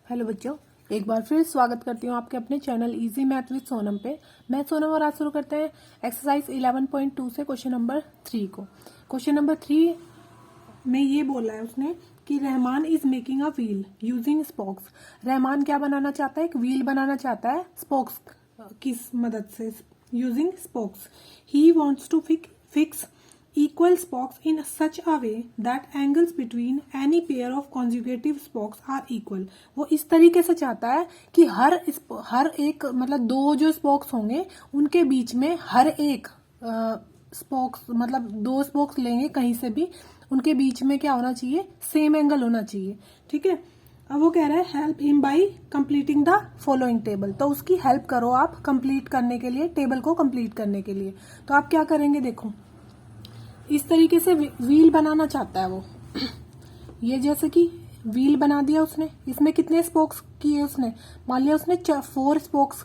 Hello बच्चों, एक बार फिर स्वागत करती हूँ आपके अपने channel easy math with Sonam पे। मैं सोनम और आज शुरू करते हैं एक्सरसाइज 11.2 से क्वेश्चन नंबर 3 को। क्वेश्चन नंबर 3 में ये बोला है उसने कि Rahman is making a wheel using spokes. Rahman क्या बनाना चाहता है? एक व्हील बनाना चाहता है स्पोक्स की मदद से, using spokes. He wants to fix equal spokes in such a way that angles between any pair of consecutive spokes are equal। वो इस तरीके से चाहता है कि हर एक मतलब दो जो स्पोक्स होंगे उनके बीच में हर एक स्पोक्स मतलब दो स्पोक्स लेंगे कहीं से भी, उनके बीच में क्या होना चाहिए? सेम एंगल होना चाहिए। ठीक है। अब वो कह रहा है help him by completing the following table. तो उसकी हेल्प करो आप कंप्लीट करने के लिए, टेबल को कंप्लीट करने के लिए। तो आप क्या करेंगे? देखो, इस तरीके से व्हील बनाना चाहता है वो। ये जैसे कि व्हील बना दिया उसने, इसमें कितने स्पोक्स किए उसने? मान लिया उसने 4 स्पोक्स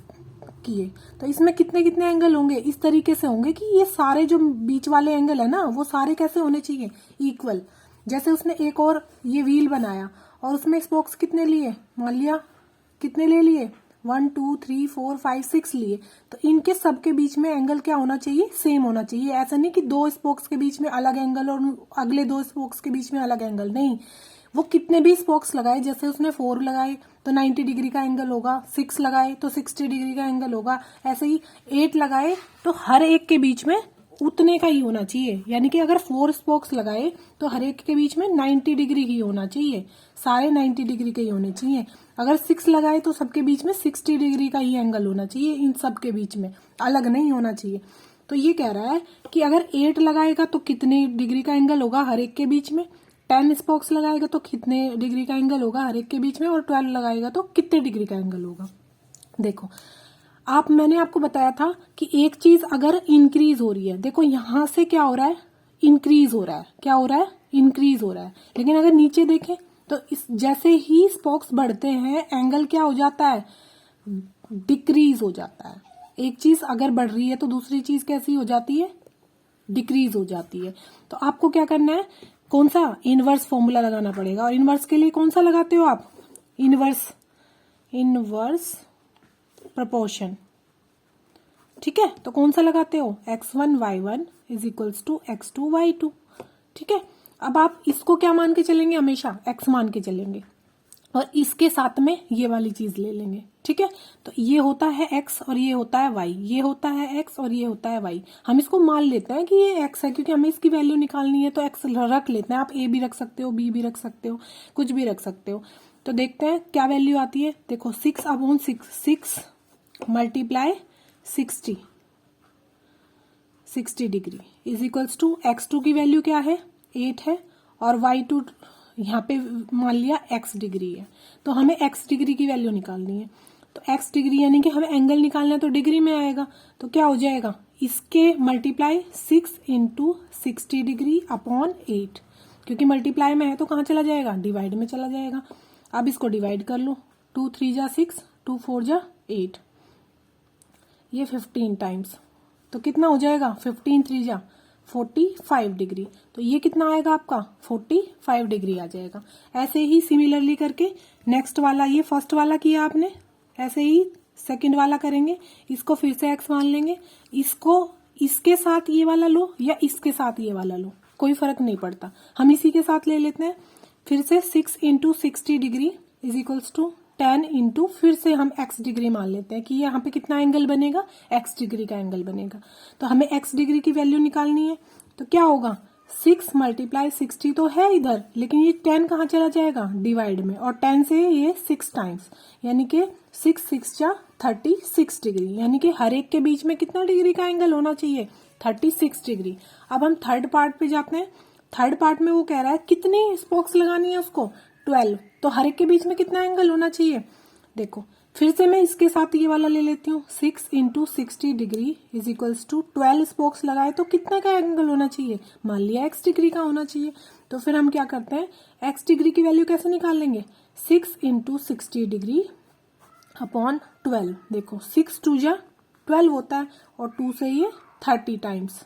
किए, तो इसमें कितने कितने एंगल होंगे? इस तरीके से होंगे कि ये सारे जो बीच वाले एंगल है ना, वो सारे कैसे होने चाहिए? इक्वल। जैसे उसने एक और ये व्हील बनाया और उसमें स्पोक्स कितने लिए? मान लिया कितने ले लिए? 1 2 3 4 5 6 लिए। तो इनके सबके बीच में एंगल क्या होना चाहिए? सेम होना चाहिए। ऐसा नहीं कि दो स्पोक्स के बीच में अलग एंगल और अगले दो स्पोक्स के बीच में अलग एंगल, नहीं। वो कितने भी स्पोक्स लगाए, जैसे उसने 4 लगाए तो 90 डिग्री का एंगल होगा, 6 लगाए तो 60 डिग्री का एंगल होगा, ऐसे ही 8 लगाए तो हर एक के बीच में उतने का ही होना चाहिए। यानी कि अगर 4 स्पोक्स लगाए तो हर एक के बीच में 90 डिग्री ही होना चाहिए, सारे 90 डिग्री के ही होने चाहिए। अगर 6 लगाए तो सबके बीच में 60 डिग्री का ही एंगल होना चाहिए, इन सबके बीच में अलग नहीं होना चाहिए। तो ये कह रहा है कि अगर 8 लगाएगा तो कितने डिग्री का एंगल होगा हर एक के बीच में, 10 स्पोक्स लगाएगा तो कितने डिग्री का एंगल होगा हर एक के बीच में, और 12 लगाएगा तो कितने डिग्री का एंगल होगा। देखो, मैंने आपको बताया था कि एक चीज अगर इंक्रीज हो रही है, देखो यहां से क्या हो रहा है? इंक्रीज हो रहा है। क्या हो रहा है? इंक्रीज हो रहा है। लेकिन अगर नीचे देखें तो इस जैसे ही स्पोक्स बढ़ते हैं एंगल क्या हो जाता है? डिक्रीज हो जाता है। एक चीज अगर बढ़ रही है तो दूसरी चीज कैसी हो जाती है? डिक्रीज हो जाती है। तो आपको क्या करना है? कौन सा? इनवर्स फॉर्मूला लगाना पड़ेगा। और इनवर्स के लिए कौन सा लगाते हो आप? Inverse proportion. ठीक है, तो कौन सा लगाते हो? x1 y1 is equals to x2 y2। ठीक है। अब आप इसको क्या मान के चलेंगे? हमेशा x मान के चलेंगे और इसके साथ में ये वाली चीज ले लेंगे। ठीक है, तो ये होता है x और ये होता है y, ये होता है x और ये होता है y। हम इसको मान लेते हैं कि ये x है क्योंकि हमें इसकी वैल्यू निकालनी है, तो x रख लेते हैं। आप a भी रख सकते हो, b भी रख सकते हो, कुछ भी रख सकते हो। तो देखते हैं क्या वैल्यू आती है। देखो 6/6 multiply 60 degree is equals to x2 की वैल्यू क्या है? 8 है, और y2 यहाँ पे मान लिया x डिग्री है, तो हमें x डिग्री की वैल्यू निकालनी है। तो x डिग्री यानी कि हमें एंगल निकालना है तो डिग्री में आएगा। तो क्या हो जाएगा? इसके मल्टीप्लाई 6 इंटू 60 डिग्री अपॉन 8, क्योंकि मल्टीप्लाई में है तो कहाँ चला जाएगा? डिवाइड में चला जाएगा। अब इसको डिवाइड कर लो, 2 3 जा 6, 2 4 जा 8, ये 15 टाइम्स, तो कितना हो जाएगा? 15 3 जा 45 डिग्री। तो ये कितना आएगा आपका? 45 डिग्री आ जाएगा। ऐसे ही सिमिलरली करके नेक्स्ट वाला, ये फर्स्ट वाला किया आपने, ऐसे ही सेकंड वाला करेंगे। इसको फिर से x मान लेंगे, इसको इसके साथ ये वाला लो या इसके साथ ये वाला लो, कोई फर्क नहीं पड़ता, हम इसी के साथ ले लेते हैं। फिर से 6 into 60 degree is equals to 10 into फिर से हम x डिग्री मान लेते हैं कि यहाँ पे कितना एंगल बनेगा? x डिग्री का एंगल बनेगा। तो हमें x डिग्री की वैल्यू निकालनी है, तो क्या होगा? 6 मल्टीप्लाई 60 तो है इधर, लेकिन ये 10 कहाँ चला जाएगा? डिवाइड में, और 10 से ये 6 टाइम्स, यानी कि 6 6 जा 36 डिग्री, यानी कि हर एक के बीच में कितना डिग्री का एंगल होना चाहिए? 36 डिग्री। अब हम थर्ड पार्ट पे जाते हैं। थर्ड पार्ट में वो कह रहा है कितनी स्पोक्स लगानी है उसको? 12। तो हर एक के बीच में कितना एंगल होना चाहिए? देखो फिर से मैं इसके साथ ये वाला ले लेती हूँ। 6 into 60 degree is equals to 12 spokes लगाए तो कितना का एंगल होना चाहिए? मान लिया x डिग्री का होना चाहिए। तो फिर हम क्या करते हैं? x डिग्री की वैल्यू कैसे निकाल लेंगे? 6 इंटू 60 डिग्री अपॉन 12। देखो 6 2 जा 12 होता है, और 2 से ये 30 टाइम्स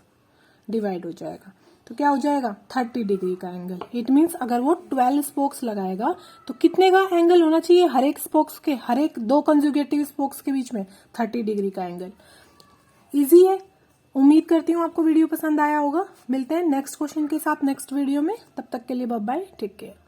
डिवाइड हो जाएगा। तो क्या हो जाएगा 30 डिग्री का एंगल। इट मीन्स अगर वो 12 स्पोक्स लगाएगा तो कितने का एंगल होना चाहिए हर एक स्पोक्स के, हर एक 2 कंजुगेटिव स्पोक्स के बीच में 30 डिग्री का एंगल। इजी है। उम्मीद करती हूँ आपको वीडियो पसंद आया होगा। मिलते हैं नेक्स्ट क्वेश्चन के साथ नेक्स्ट वीडियो में। तब तक के लिए बाय बाय, टेक केयर।